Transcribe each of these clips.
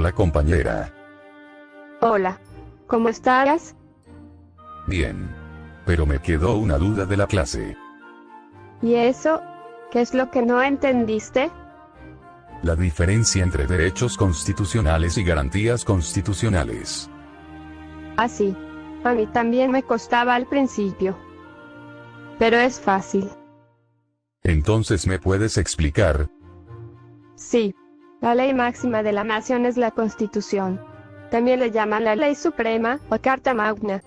Hola compañera. Hola. ¿Cómo estás? Bien. Pero me quedó una duda de la clase. ¿Y eso? ¿Qué es lo que no entendiste? La diferencia entre derechos constitucionales y garantías constitucionales. Así. A mí también me costaba al principio. Pero es fácil. Entonces, ¿me puedes explicar? Sí. La ley máxima de la nación es la Constitución. También le llaman la Ley Suprema o Carta Magna.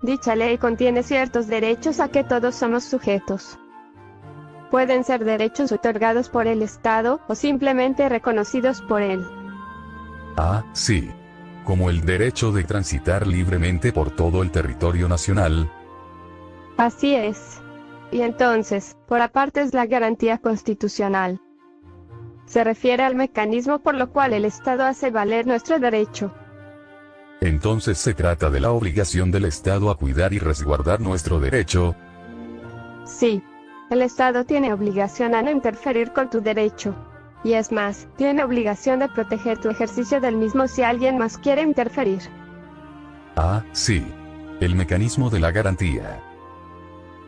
Dicha ley contiene ciertos derechos a que todos somos sujetos. Pueden ser derechos otorgados por el Estado o simplemente reconocidos por él. Ah, sí. Como el derecho de transitar libremente por todo el territorio nacional. Así es. Y entonces, por aparte es la garantía constitucional. Se refiere al mecanismo por lo cual el Estado hace valer nuestro derecho. Entonces se trata de la obligación del Estado a cuidar y resguardar nuestro derecho. Sí. El Estado tiene obligación a no interferir con tu derecho. Y es más, tiene obligación de proteger tu ejercicio del mismo si alguien más quiere interferir. Ah, sí. El mecanismo de la garantía.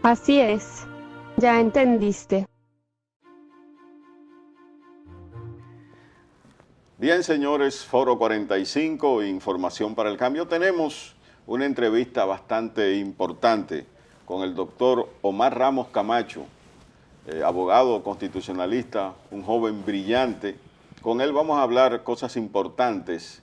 Así es. Ya entendiste. Bien, señores, Foro 45, Información para el Cambio. Tenemos una entrevista bastante importante con el doctor Omar Ramos Camacho, abogado constitucionalista, un joven brillante. Con él vamos a hablar cosas importantes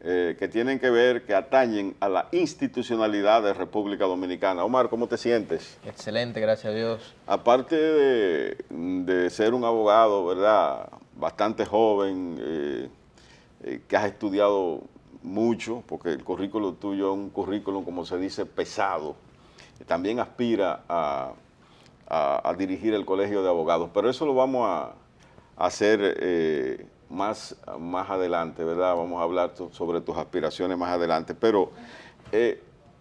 que tienen que ver, que atañen a la institucionalidad de República Dominicana. Omar, ¿cómo te sientes? Excelente, gracias a Dios. Aparte de ser un abogado, ¿verdad?, bastante joven, que has estudiado mucho, porque el currículo tuyo es un currículum, como se dice, pesado. También aspira a dirigir el Colegio de Abogados, pero eso lo vamos a hacer más adelante, ¿verdad? Vamos a hablar sobre tus aspiraciones más adelante, pero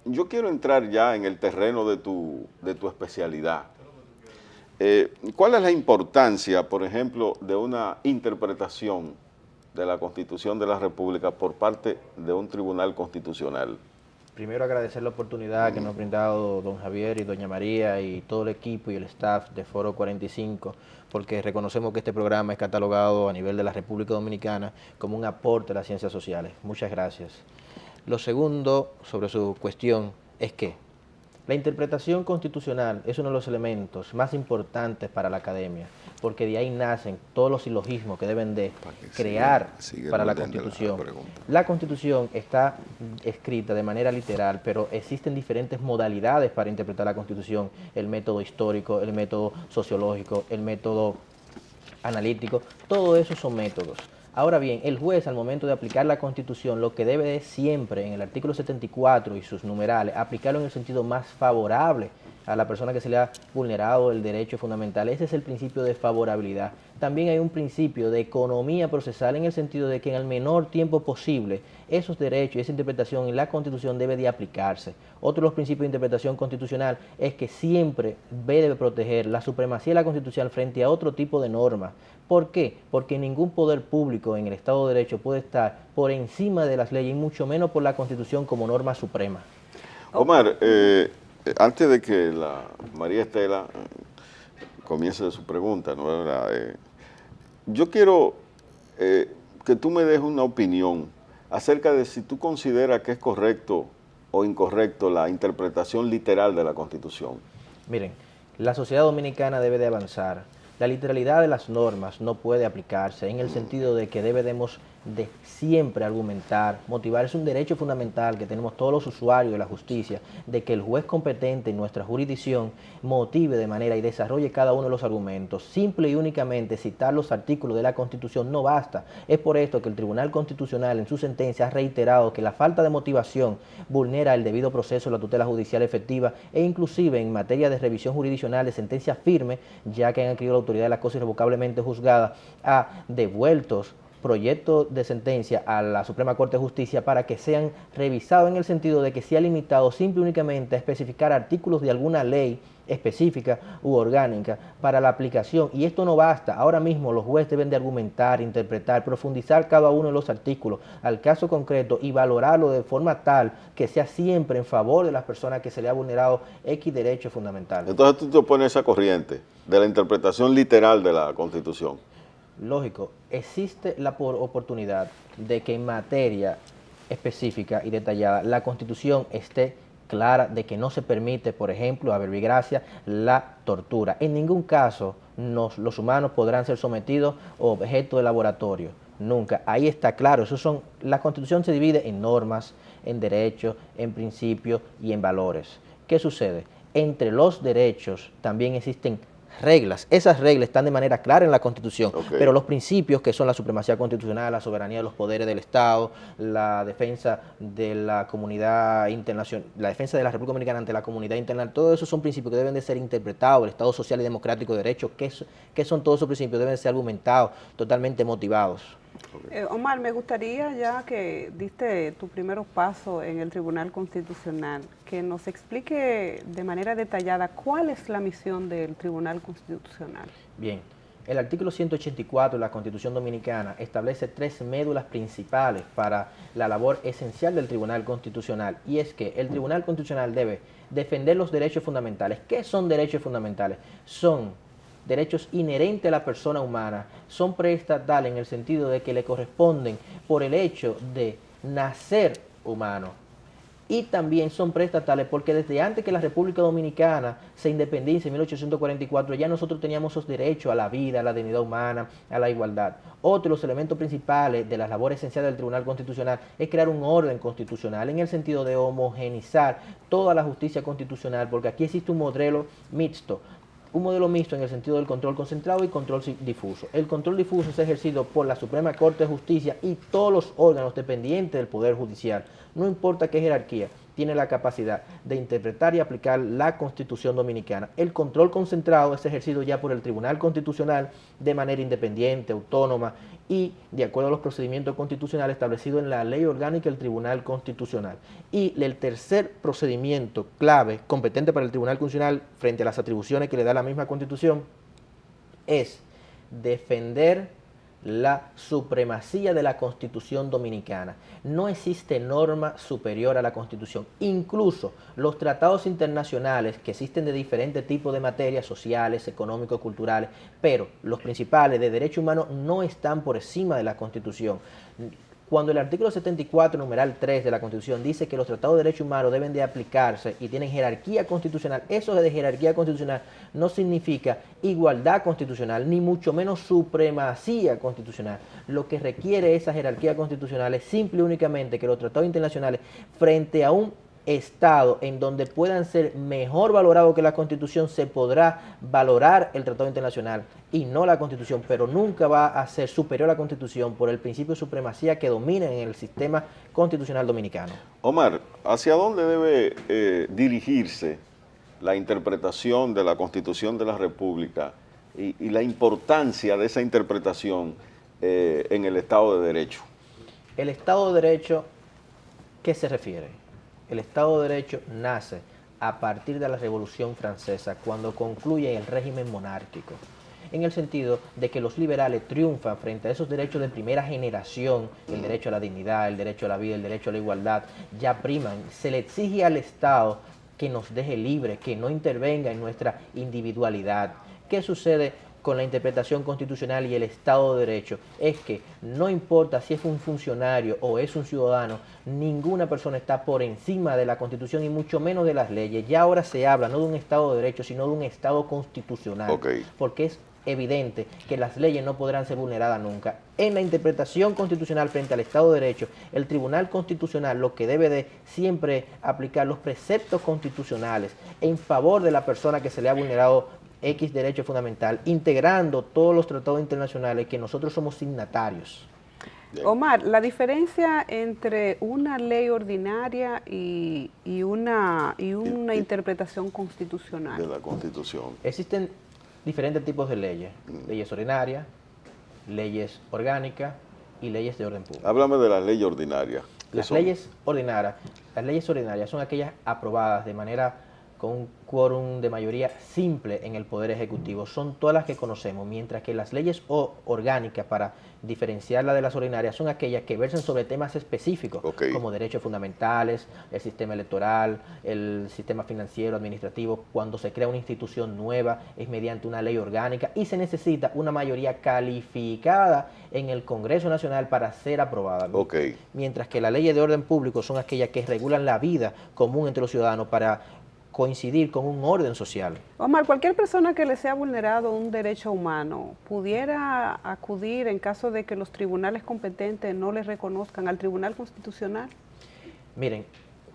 yo quiero entrar ya en el terreno de tu especialidad. ¿Cuál es la importancia, por ejemplo, de una interpretación de la Constitución de la República por parte de un tribunal constitucional? Primero agradecer la oportunidad que nos ha brindado don Javier y doña María y todo el equipo y el staff de Foro 45, porque reconocemos que este programa es catalogado a nivel de la República Dominicana como un aporte a las ciencias sociales. Muchas gracias. Lo segundo sobre su cuestión es que la interpretación constitucional es uno de los elementos más importantes para la academia, porque de ahí nacen todos los silogismos que deben de crear para la Constitución. La Constitución está escrita de manera literal, pero existen diferentes modalidades para interpretar la Constitución: el método histórico, el método sociológico, el método analítico. Todo eso son métodos. Ahora bien, el juez, al momento de aplicar la Constitución, lo que debe es siempre, en el artículo 74 y sus numerales, aplicarlo en el sentido más favorable a la persona que se le ha vulnerado el derecho fundamental. Ese es el principio de favorabilidad. También hay un principio de economía procesal, en el sentido de que en el menor tiempo posible esos derechos y esa interpretación en la Constitución debe de aplicarse. Otro de los principios de interpretación constitucional es que siempre debe proteger la supremacía de la Constitución frente a otro tipo de normas. ¿Por qué? Porque ningún poder público en el Estado de Derecho puede estar por encima de las leyes, y mucho menos por la Constitución como norma suprema. Omar, antes de que la María Estela comience su pregunta, ¿no? Yo quiero que tú me des una opinión acerca de si tú consideras que es correcto o incorrecto la interpretación literal de la Constitución. Miren, la sociedad dominicana debe de avanzar. La literalidad de las normas no puede aplicarse en el sentido de que debemos de siempre argumentar, motivar. Es un derecho fundamental que tenemos todos los usuarios de la justicia, de que el juez competente en nuestra jurisdicción motive de manera y desarrolle cada uno de los argumentos. Simple y únicamente citar los artículos de la Constitución no basta. Es por esto que el Tribunal Constitucional en su sentencia ha reiterado que la falta de motivación vulnera el debido proceso de la tutela judicial efectiva, e inclusive en materia de revisión jurisdiccional de sentencia firme, ya que han adquirido la autoridad de la cosa irrevocablemente juzgada, ha devueltos proyectos de sentencia a la Suprema Corte de Justicia para que sean revisados en el sentido de que sea limitado simple y únicamente a especificar artículos de alguna ley específica u orgánica para la aplicación, y esto no basta. Ahora mismo los jueces deben de argumentar, interpretar, profundizar cada uno de los artículos al caso concreto y valorarlo de forma tal que sea siempre en favor de las personas que se le ha vulnerado X derecho fundamental. Entonces tú te opones a esa corriente de la interpretación literal de la Constitución. Lógico, existe la oportunidad de que en materia específica y detallada la Constitución esté clara de que no se permite, por ejemplo, a verbigracia, la tortura. En ningún caso los humanos podrán ser sometidos o objeto de laboratorio. Nunca. Ahí está claro. La Constitución se divide en normas, en derechos, en principios y en valores. ¿Qué sucede? Entre los derechos también existen reglas. Esas reglas están de manera clara en la Constitución, pero los principios, que son la supremacía constitucional, la soberanía de los poderes del Estado, la defensa de la comunidad internacional, la defensa de la República Dominicana ante la comunidad internacional, todo eso son principios que deben de ser interpretados. El Estado social y democrático de derecho, ¿qué son todos esos principios? Deben ser argumentados, totalmente motivados. Omar, me gustaría, ya que diste tus primeros pasos en el Tribunal Constitucional, que nos explique de manera detallada cuál es la misión del Tribunal Constitucional. Bien, el artículo 184 de la Constitución Dominicana establece 3 médulas principales para la labor esencial del Tribunal Constitucional, y es que el Tribunal Constitucional debe defender los derechos fundamentales. ¿Qué son derechos fundamentales? Son derechos inherentes a la persona humana, son preestatales en el sentido de que le corresponden por el hecho de nacer humano, y también son preestatales porque desde antes que la República Dominicana se independice en 1844 ya nosotros teníamos esos derechos a la vida, a la dignidad humana, a la igualdad. Otro de los elementos principales de las labores esenciales del Tribunal Constitucional es crear un orden constitucional en el sentido de homogeneizar toda la justicia constitucional, porque aquí existe un modelo mixto. Un modelo mixto en el sentido del control concentrado y control difuso. El control difuso es ejercido por la Suprema Corte de Justicia y todos los órganos dependientes del Poder Judicial. No importa qué jerarquía, tiene la capacidad de interpretar y aplicar la Constitución Dominicana. El control concentrado es ejercido ya por el Tribunal Constitucional de manera independiente, autónoma y de acuerdo a los procedimientos constitucionales establecidos en la Ley Orgánica del Tribunal Constitucional. Y el tercer procedimiento clave, competente para el Tribunal Constitucional frente a las atribuciones que le da la misma Constitución, es defender la supremacía de la Constitución Dominicana. No existe norma superior a la Constitución. Incluso los tratados internacionales que existen de diferentes tipos de materias sociales, económicos, culturales, pero los principales de derechos humanos no están por encima de la Constitución. Cuando el artículo 74, numeral 3 de la Constitución dice que los tratados de derechos humanos deben de aplicarse y tienen jerarquía constitucional, eso de jerarquía constitucional no significa igualdad constitucional, ni mucho menos supremacía constitucional. Lo que requiere esa jerarquía constitucional es simple y únicamente que los tratados internacionales, frente a un Estado en donde puedan ser mejor valorados que la Constitución, se podrá valorar el Tratado Internacional y no la Constitución, pero nunca va a ser superior a la Constitución por el principio de supremacía que domina en el sistema constitucional dominicano. Omar, ¿hacia dónde debe dirigirse la interpretación de la Constitución de la República y la importancia de esa interpretación en el Estado de Derecho? El Estado de Derecho, ¿qué se refiere? El Estado de Derecho nace a partir de la Revolución Francesa, cuando concluye el régimen monárquico, en el sentido de que los liberales triunfan frente a esos derechos de primera generación, el derecho a la dignidad, el derecho a la vida, el derecho a la igualdad, ya priman. Se le exige al Estado que nos deje libre, que no intervenga en nuestra individualidad. ¿Qué sucede con la interpretación constitucional y el Estado de Derecho? Es que no importa si es un funcionario o es un ciudadano, ninguna persona está por encima de la Constitución y mucho menos de las leyes. Ya ahora se habla no de un Estado de Derecho, sino de un Estado constitucional, porque es evidente que las leyes no podrán ser vulneradas nunca. En la interpretación constitucional frente al Estado de Derecho, el Tribunal Constitucional lo que debe de siempre aplicar los preceptos constitucionales en favor de la persona que se le ha vulnerado X derecho fundamental, integrando todos los tratados internacionales que nosotros somos signatarios. Omar, la diferencia entre una ley ordinaria y una interpretación constitucional. De la Constitución. Existen diferentes tipos de leyes. Leyes ordinarias, leyes orgánicas y leyes de orden público. Háblame de las leyes ordinarias. Las leyes ordinarias son aquellas aprobadas de manera con un quórum de mayoría simple en el Poder Ejecutivo. Son todas las que conocemos, mientras que las leyes orgánicas, para diferenciarlas de las ordinarias, son aquellas que versan sobre temas específicos, como derechos fundamentales, el sistema electoral, el sistema financiero, administrativo. Cuando se crea una institución nueva, es mediante una ley orgánica y se necesita una mayoría calificada en el Congreso Nacional para ser aprobada. Mientras que las leyes de orden público son aquellas que regulan la vida común entre los ciudadanos para coincidir con un orden social. Omar, cualquier persona que le sea vulnerado un derecho humano pudiera acudir en caso de que los tribunales competentes no le reconozcan al Tribunal Constitucional. Miren,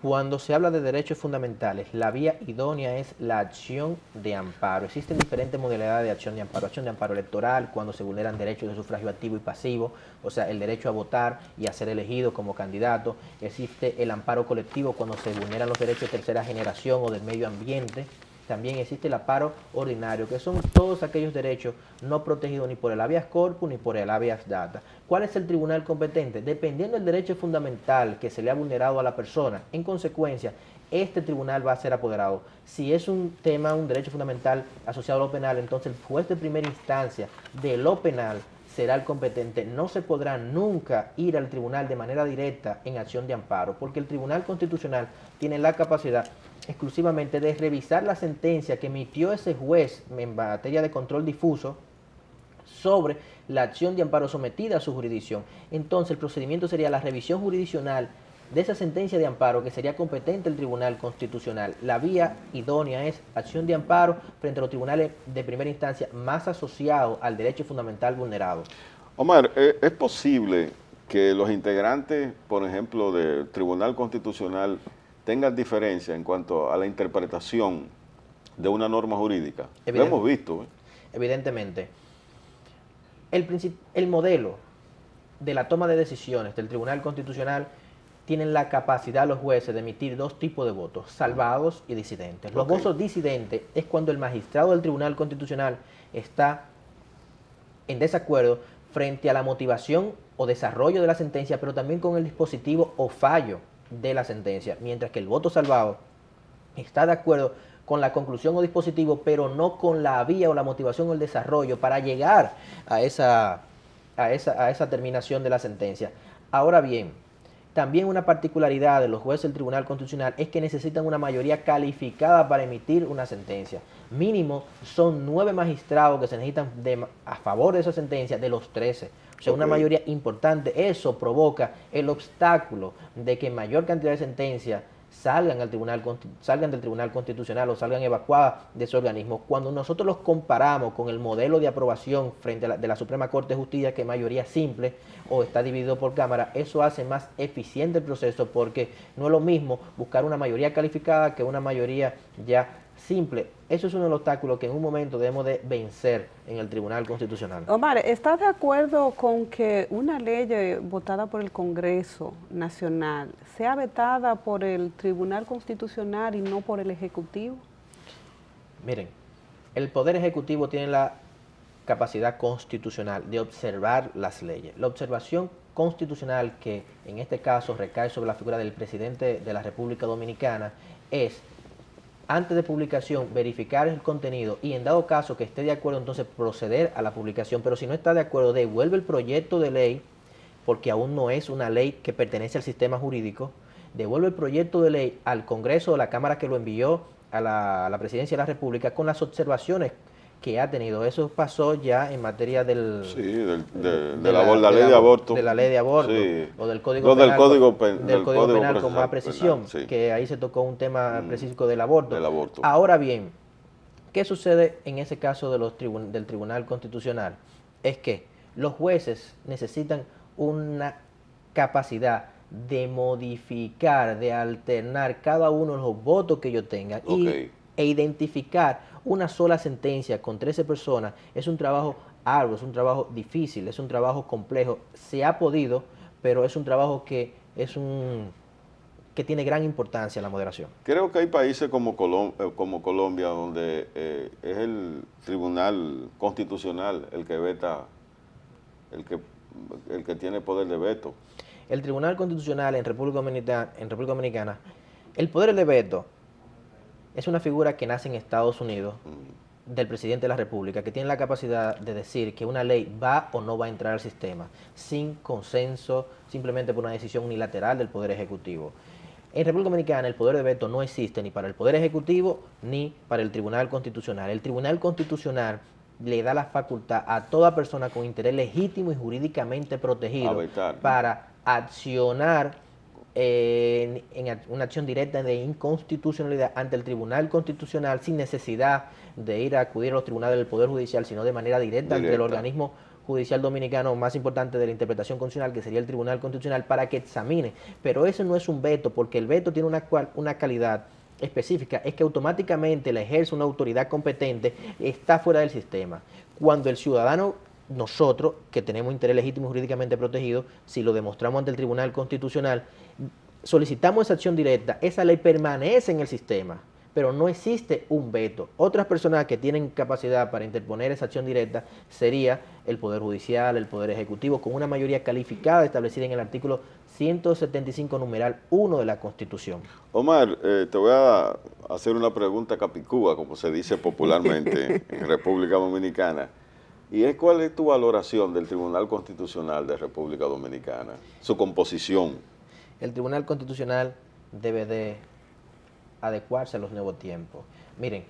cuando se habla de derechos fundamentales, la vía idónea es la acción de amparo. Existen diferentes modalidades de acción de amparo electoral, cuando se vulneran derechos de sufragio activo y pasivo, o sea, el derecho a votar y a ser elegido como candidato. Existe el amparo colectivo cuando se vulneran los derechos de tercera generación o del medio ambiente. También existe el amparo ordinario, que son todos aquellos derechos no protegidos ni por el habeas corpus ni por el habeas data. ¿Cuál es el tribunal competente? Dependiendo del derecho fundamental que se le ha vulnerado a la persona, en consecuencia, este tribunal va a ser apoderado. Si es un tema, un derecho fundamental asociado a lo penal, entonces el juez de primera instancia de lo penal será el competente. No se podrá nunca ir al tribunal de manera directa en acción de amparo, porque el Tribunal Constitucional tiene la capacidad exclusivamente de revisar la sentencia que emitió ese juez en materia de control difuso sobre la acción de amparo sometida a su jurisdicción. Entonces el procedimiento sería la revisión jurisdiccional de esa sentencia de amparo, que sería competente el Tribunal Constitucional. La vía idónea es acción de amparo frente a los tribunales de primera instancia más asociados al derecho fundamental vulnerado. Omar, ¿es posible que los integrantes, por ejemplo, del Tribunal Constitucional tengan diferencia en cuanto a la interpretación de una norma jurídica? Lo hemos visto. Evidentemente. El modelo de la toma de decisiones del Tribunal Constitucional tienen la capacidad los jueces de emitir dos tipos de votos, salvados y disidentes. Los votos disidentes es cuando el magistrado del Tribunal Constitucional está en desacuerdo frente a la motivación o desarrollo de la sentencia, pero también con el dispositivo o fallo de la sentencia, mientras que el voto salvado está de acuerdo con la conclusión o dispositivo, pero no con la vía o la motivación o el desarrollo para llegar a esa terminación de la sentencia. Ahora bien, también una particularidad de los jueces del Tribunal Constitucional es que necesitan una mayoría calificada para emitir una sentencia. Mínimo son 9 magistrados que se necesitan a favor de esa sentencia de los 13. O sea, una mayoría importante. Eso provoca el obstáculo de que mayor cantidad de sentencias salgan del Tribunal Constitucional o salgan evacuadas de ese organismo. Cuando nosotros los comparamos con el modelo de aprobación frente a de la Suprema Corte de Justicia, que es mayoría simple o está dividido por Cámara, eso hace más eficiente el proceso, porque no es lo mismo buscar una mayoría calificada que una mayoría ya simple. Eso es uno de los obstáculos que en un momento debemos de vencer en el Tribunal Constitucional. Omar, ¿estás de acuerdo con que una ley votada por el Congreso Nacional sea vetada por el Tribunal Constitucional y no por el Ejecutivo? Miren, el Poder Ejecutivo tiene la capacidad constitucional de observar las leyes. La observación constitucional, que en este caso recae sobre la figura del presidente de la República Dominicana, es, antes de publicación, verificar el contenido y en dado caso que esté de acuerdo, entonces proceder a la publicación. Pero si no está de acuerdo, devuelve el proyecto de ley, porque aún no es una ley que pertenece al sistema jurídico, devuelve el proyecto de ley al Congreso o la Cámara que lo envió a la Presidencia de la República con las observaciones que ha tenido. Eso pasó ya en materia de la ley de aborto. De la ley de aborto, sí, o del Código Penal con más precisión, sí, que ahí se tocó un tema específico del aborto. Ahora bien, ¿qué sucede en ese caso del Tribunal Constitucional? Es que los jueces necesitan una capacidad de modificar, de alternar cada uno de los votos que ellos tengan e identificar una sola sentencia con 13 personas. Es un trabajo arduo, es un trabajo difícil, es un trabajo complejo. Se ha podido, pero es un trabajo que tiene gran importancia en la moderación. Creo que hay países como Colombia donde es el Tribunal Constitucional el que veta, el que el que tiene poder de veto. El Tribunal Constitucional en República Dominicana, el poder de veto es una figura que nace en Estados Unidos, del presidente de la República, que tiene la capacidad de decir que una ley va o no va a entrar al sistema, sin consenso, simplemente por una decisión unilateral del Poder Ejecutivo. En República Dominicana el poder de veto no existe ni para el Poder Ejecutivo ni para el Tribunal Constitucional. El Tribunal Constitucional le da la facultad a toda persona con interés legítimo y jurídicamente protegido para accionar en una acción directa de inconstitucionalidad ante el Tribunal Constitucional sin necesidad de ir a acudir a los tribunales del Poder Judicial, sino de manera directa ante el organismo judicial dominicano más importante de la interpretación constitucional, que sería el Tribunal Constitucional, para que examine. Pero eso no es un veto, porque el veto tiene una calidad específica, es que automáticamente la ejerce una autoridad competente, está fuera del sistema. Cuando el ciudadano, nosotros, que tenemos interés legítimo jurídicamente protegido, si lo demostramos ante el Tribunal Constitucional, solicitamos esa acción directa, esa ley permanece en el sistema, pero no existe un veto. Otras personas que tienen capacidad para interponer esa acción directa sería el Poder Judicial, el Poder Ejecutivo, con una mayoría calificada establecida en el artículo 175, numeral 1 de la Constitución. Omar, te voy a hacer una pregunta capicúa, como se dice popularmente en República Dominicana, y es: ¿cuál es tu valoración del Tribunal Constitucional de República Dominicana, su composición? El Tribunal Constitucional debe de adecuarse a los nuevos tiempos. Miren,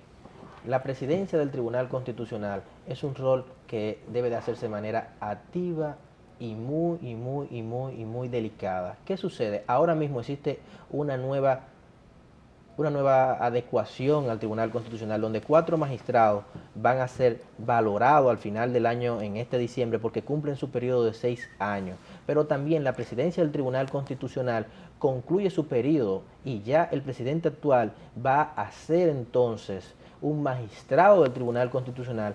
la presidencia del Tribunal Constitucional es un rol que debe de hacerse de manera activa y muy delicada. ¿Qué sucede? Ahora mismo existe una nueva adecuación al Tribunal Constitucional, donde 4 magistrados van a ser valorados al final del año, en este diciembre, porque cumplen su periodo de 6 años. Pero también la presidencia del Tribunal Constitucional concluye su periodo y ya el presidente actual va a ser entonces un magistrado del Tribunal Constitucional,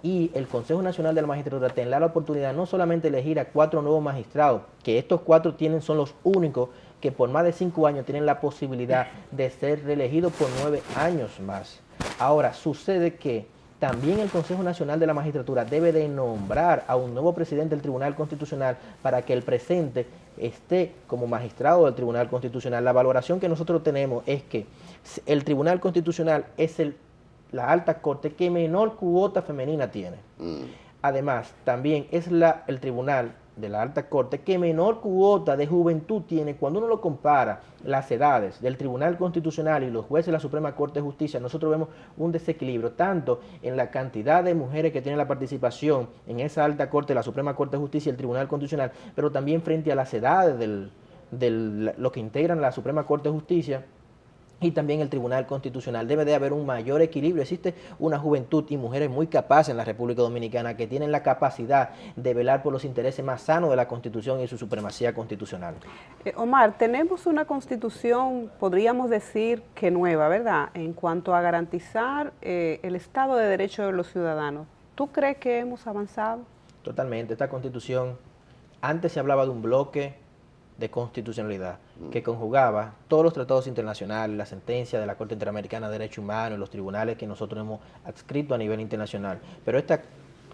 y el Consejo Nacional de la Magistratura tendrá la oportunidad no solamente de elegir a 4 nuevos magistrados, que estos 4 son los únicos que por más de 5 años tienen la posibilidad de ser reelegidos por 9 años más. Ahora, sucede que también el Consejo Nacional de la Magistratura debe de nombrar a un nuevo presidente del Tribunal Constitucional para que el presente esté como magistrado del Tribunal Constitucional. La valoración que nosotros tenemos es que el Tribunal Constitucional es la alta corte que menor cuota femenina tiene. Además, también es el tribunal de la alta corte que menor cuota de juventud tiene. Cuando uno lo compara las edades del Tribunal Constitucional y los jueces de la Suprema Corte de Justicia, nosotros vemos un desequilibrio tanto en la cantidad de mujeres que tienen la participación en esa alta corte, la Suprema Corte de Justicia y el Tribunal Constitucional, pero también frente a las edades de lo que integran la Suprema Corte de Justicia y también el Tribunal Constitucional. Debe de haber un mayor equilibrio. Existe una juventud y mujeres muy capaces en la República Dominicana que tienen la capacidad de velar por los intereses más sanos de la Constitución y su supremacía constitucional. Omar, tenemos una Constitución, podríamos decir que nueva, ¿verdad?, en cuanto a garantizar el Estado de Derecho de los ciudadanos. ¿Tú crees que hemos avanzado? Totalmente. Esta Constitución, antes se hablaba de un bloque de constitucionalidad que conjugaba todos los tratados internacionales, la sentencia de la Corte Interamericana de Derechos Humanos, los tribunales que nosotros hemos adscrito a nivel internacional. Pero esta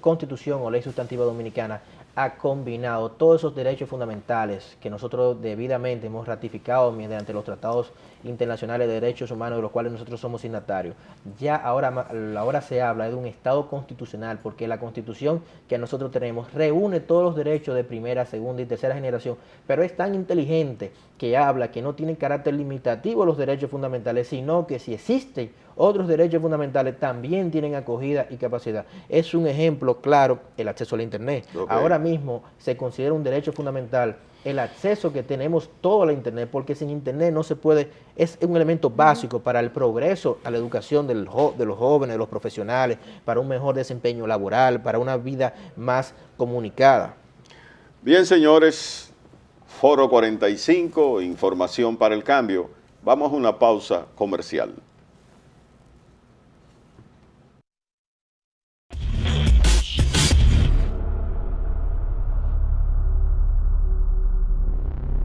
Constitución o Ley Sustantiva Dominicana ha combinado todos esos derechos fundamentales que nosotros debidamente hemos ratificado mediante los tratados internacionales de derechos humanos, de los cuales nosotros somos signatarios. Ya ahora se habla de un Estado constitucional, porque la Constitución que nosotros tenemos reúne todos los derechos de primera, segunda y tercera generación, pero es tan inteligente que habla que no tiene carácter limitativo los derechos fundamentales, sino que si existen otros derechos fundamentales también tienen acogida y capacidad. Es un ejemplo claro el acceso al Internet. Okay. Ahora mismo se considera un derecho fundamental el acceso que tenemos todo a la Internet, porque sin Internet no se puede, es un elemento básico para el progreso, a la educación de los jóvenes, de los profesionales, para un mejor desempeño laboral, para una vida más comunicada. Bien, señores, Foro 45, información para el cambio. Vamos a una pausa comercial.